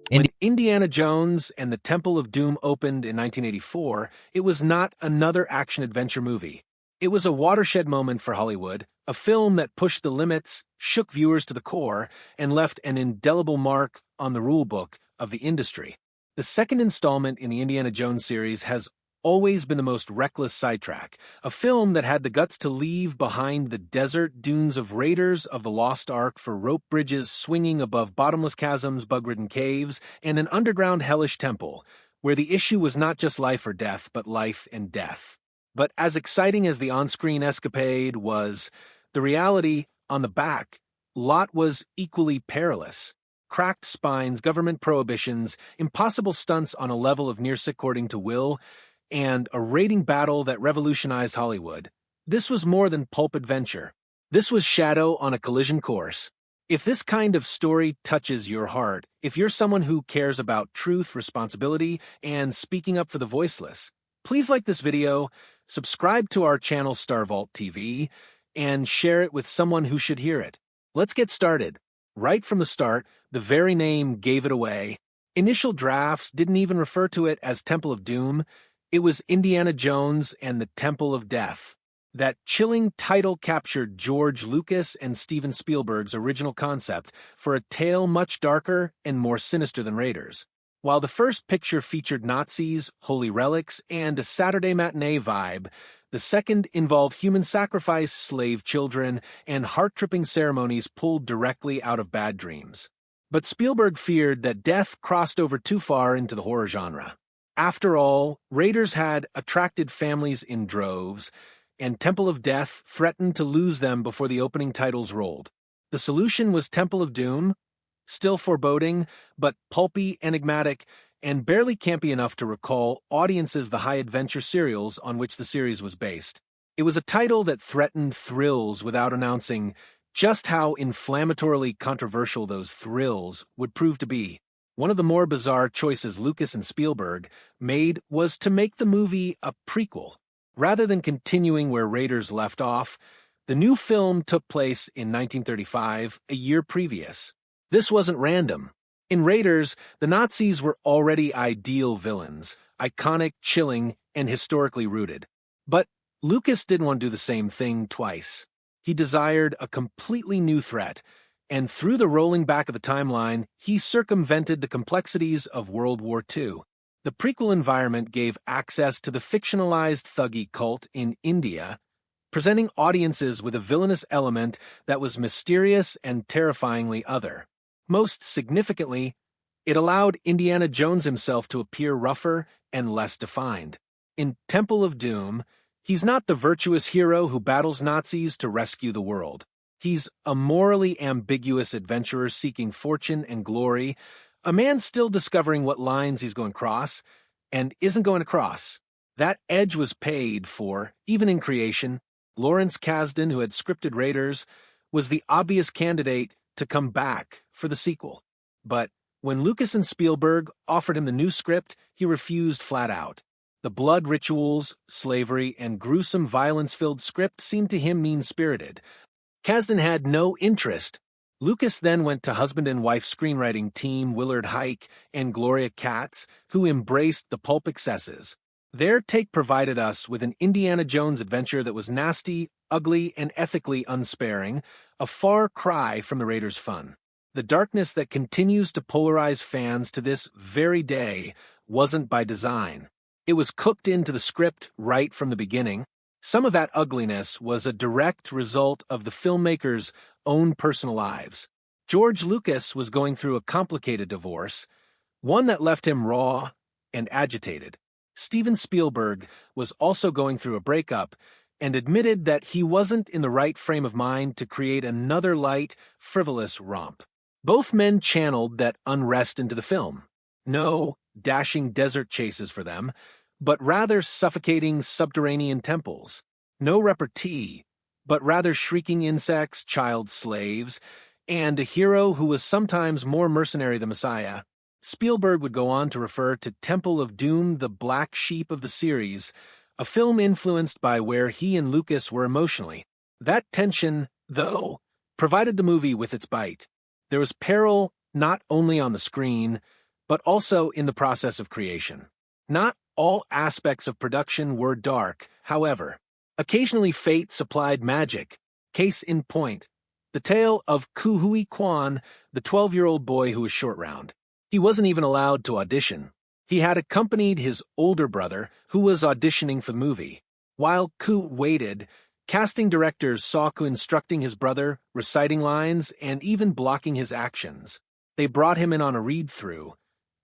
When Indiana Jones and the Temple of Doom opened in 1984, it was not another action-adventure movie. It was a watershed moment for Hollywood, a film that pushed the limits, shook viewers to the core, and left an indelible mark on the rulebook of the industry. The second installment in the Indiana Jones series has always been the most reckless sidetrack, a film that had the guts to leave behind the desert dunes of Raiders of the Lost Ark for rope bridges swinging above bottomless chasms, bug-ridden caves, and an underground hellish temple, where the issue was not just life or death, but life and death. But as exciting as the on-screen escapade was, the reality, on the back, lot was equally perilous. Cracked spines, government prohibitions, impossible stunts on a level of near-sick according to Will, and a rating battle that revolutionized Hollywood. This was more than pulp adventure. This was Shadow on a collision course. If this kind of story touches your heart, if you're someone who cares about truth, responsibility, and speaking up for the voiceless, please like this video, subscribe to our channel Star Vault TV, and share it with someone who should hear it. Let's get started. Right from the start, the very name gave it away. Initial drafts didn't even refer to it as Temple of Doom. It was Indiana Jones and the Temple of Death. That chilling title captured George Lucas and Steven Spielberg's original concept for a tale much darker and more sinister than Raiders. While the first picture featured Nazis, holy relics, and a Saturday matinee vibe, the second involved human sacrifice, slave children, and heart-tripping ceremonies pulled directly out of bad dreams. But Spielberg feared that death crossed over too far into the horror genre. After all, Raiders had attracted families in droves, and Temple of Death threatened to lose them before the opening titles rolled. The solution was Temple of Doom, still foreboding, but pulpy, enigmatic, and barely campy enough to recall audiences the high-adventure serials on which the series was based. It was a title that threatened thrills without announcing just how inflammatorily controversial those thrills would prove to be. One of the more bizarre choices Lucas and Spielberg made was to make the movie a prequel. Rather than continuing where Raiders left off, the new film took place in 1935, a year previous. This wasn't random. In Raiders, the Nazis were already ideal villains, iconic, chilling, and historically rooted. But Lucas didn't want to do the same thing twice. He desired a completely new threat, and through the rolling back of the timeline, he circumvented the complexities of World War II. The prequel environment gave access to the fictionalized Thuggee cult in India, presenting audiences with a villainous element that was mysterious and terrifyingly other. Most significantly, it allowed Indiana Jones himself to appear rougher and less defined. In Temple of Doom, he's not the virtuous hero who battles Nazis to rescue the world. He's a morally ambiguous adventurer seeking fortune and glory, a man still discovering what lines he's going to cross and isn't going to cross. That edge was paid for, even in creation. Lawrence Kasdan, who had scripted Raiders, was the obvious candidate to come back for the sequel. But when Lucas and Spielberg offered him the new script, he refused flat out. The blood rituals, slavery, and gruesome violence-filled script seemed to him mean-spirited. Kasdan had no interest. Lucas then went to husband and wife screenwriting team Willard Huyck and Gloria Katz, who embraced the pulp excesses. Their take provided us with an Indiana Jones adventure that was nasty, ugly, and ethically unsparing, a far cry from the Raiders' fun. The darkness that continues to polarize fans to this very day wasn't by design. It was cooked into the script right from the beginning. Some of that ugliness was a direct result of the filmmakers' own personal lives. George Lucas was going through a complicated divorce, one that left him raw and agitated. Steven Spielberg was also going through a breakup and admitted that he wasn't in the right frame of mind to create another light, frivolous romp. Both men channeled that unrest into the film. No dashing desert chases for them, but rather suffocating subterranean temples. No repartee, but rather shrieking insects, child slaves, and a hero who was sometimes more mercenary than Messiah. Spielberg would go on to refer to Temple of Doom, the black sheep of the series, a film influenced by where he and Lucas were emotionally. That tension, though, provided the movie with its bite. There was peril not only on the screen, but also in the process of creation. Not all aspects of production were dark, however. Occasionally fate supplied magic. Case in point, the tale of Ku Hui Kwan, the 12-year-old boy who was short round. He wasn't even allowed to audition. He had accompanied his older brother, who was auditioning for the movie. While Ku waited, casting directors saw Ku instructing his brother, reciting lines, and even blocking his actions. They brought him in on a read-through,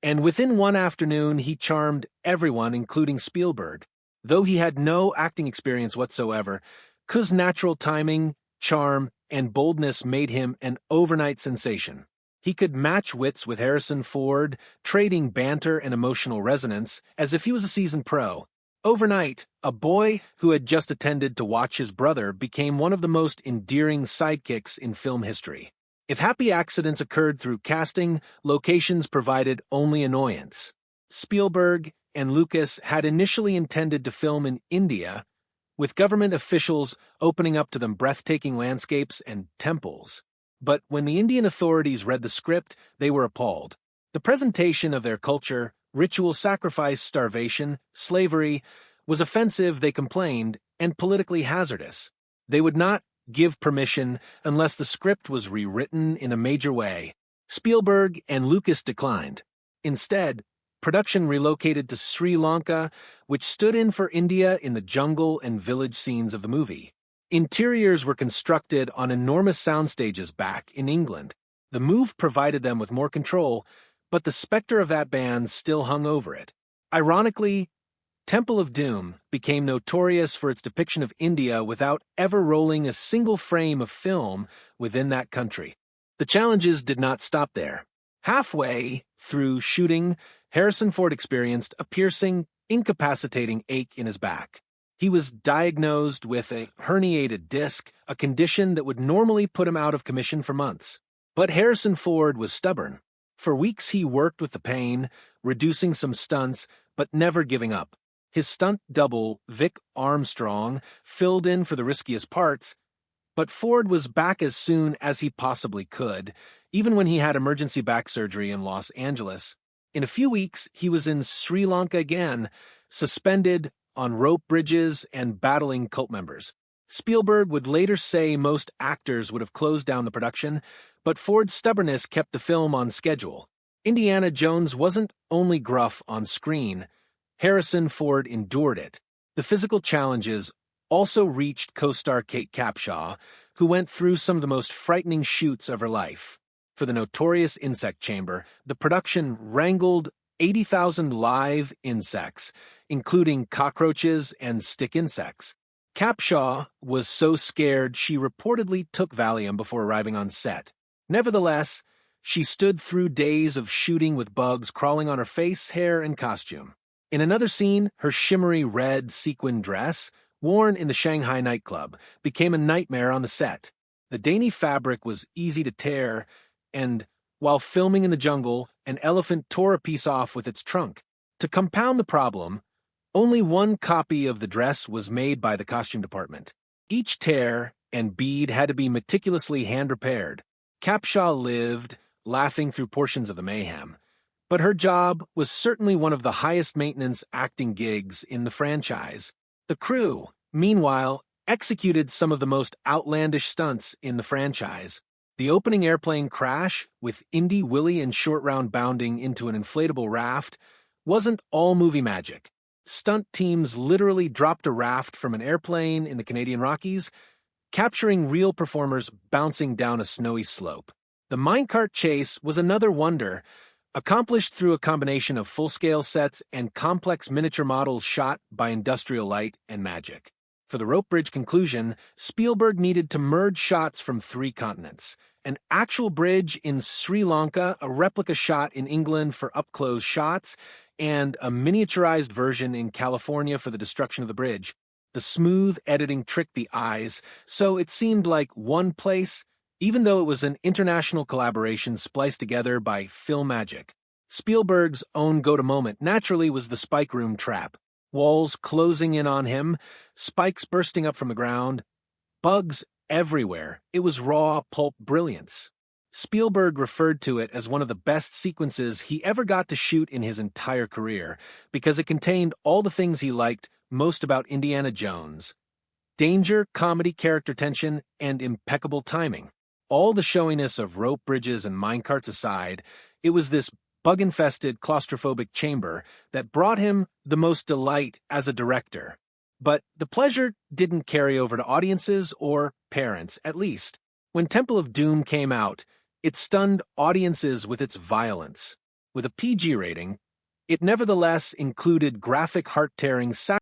and within one afternoon he charmed everyone, including Spielberg. Though he had no acting experience whatsoever, Ku's natural timing, charm, and boldness made him an overnight sensation. He could match wits with Harrison Ford, trading banter and emotional resonance as if he was a seasoned pro. Overnight, a boy who had just attended to watch his brother became one of the most endearing sidekicks in film history. If happy accidents occurred through casting, locations provided only annoyance. Spielberg and Lucas had initially intended to film in India, with government officials opening up to them breathtaking landscapes and temples. But when the Indian authorities read the script, they were appalled. The presentation of their culture, ritual sacrifice, starvation, slavery, was offensive, they complained, and politically hazardous. They would not give permission unless the script was rewritten in a major way. Spielberg and Lucas declined. Instead, production relocated to Sri Lanka, which stood in for India in the jungle and village scenes of the movie. Interiors were constructed on enormous soundstages back in England. The move provided them with more control, but the specter of that ban still hung over it. Ironically, Temple of Doom became notorious for its depiction of India without ever rolling a single frame of film within that country. The challenges did not stop there. Halfway through shooting, Harrison Ford experienced a piercing, incapacitating ache in his back. He was diagnosed with a herniated disc, a condition that would normally put him out of commission for months. But Harrison Ford was stubborn. For weeks he worked with the pain, reducing some stunts, but never giving up. His stunt double, Vic Armstrong, filled in for the riskiest parts, but Ford was back as soon as he possibly could, even when he had emergency back surgery in Los Angeles. In a few weeks, he was in Sri Lanka again, suspended on rope bridges and battling cult members. Spielberg would later say most actors would have closed down the production, but Ford's stubbornness kept the film on schedule. Indiana Jones wasn't only gruff on screen. Harrison Ford endured it. The physical challenges also reached co-star Kate Capshaw, who went through some of the most frightening shoots of her life. For the notorious insect chamber, the production wrangled 80,000 live insects, including cockroaches and stick insects. Capshaw was so scared she reportedly took Valium before arriving on set. Nevertheless, she stood through days of shooting with bugs crawling on her face, hair, and costume. In another scene, her shimmery red sequin dress, worn in the Shanghai nightclub, became a nightmare on the set. The dainty fabric was easy to tear, and while filming in the jungle, an elephant tore a piece off with its trunk. To compound the problem, only one copy of the dress was made by the costume department. Each tear and bead had to be meticulously hand-repaired. Capshaw lived, laughing through portions of the mayhem. But her job was certainly one of the highest-maintenance acting gigs in the franchise. The crew, meanwhile, executed some of the most outlandish stunts in the franchise. The opening airplane crash, with Indy, Willie, and Short Round bounding into an inflatable raft, wasn't all movie magic. Stunt teams literally dropped a raft from an airplane in the Canadian Rockies, capturing real performers bouncing down a snowy slope. The minecart chase was another wonder, accomplished through a combination of full-scale sets and complex miniature models shot by industrial light and magic. For the rope bridge conclusion, Spielberg needed to merge shots from 3 continents. An actual bridge in Sri Lanka, a replica shot in England for up-close shots, and a miniaturized version in California for the destruction of the bridge. The smooth editing tricked the eyes, so it seemed like one place, even though it was an international collaboration spliced together by film magic. Spielberg's own go-to-moment naturally was the spike room trap. Walls closing in on him, spikes bursting up from the ground. bugs everywhere. It was raw pulp brilliance. Spielberg referred to it as one of the best sequences he ever got to shoot in his entire career because it contained all the things he liked most about Indiana Jones: danger, comedy, character tension, and impeccable timing. All the showiness of rope bridges and minecarts aside, it was this bug-infested, claustrophobic chamber that brought him the most delight as a director. But the pleasure didn't carry over to audiences or parents, at least. When Temple of Doom came out, it stunned audiences with its violence. With a PG rating, it nevertheless included graphic, heart-tearing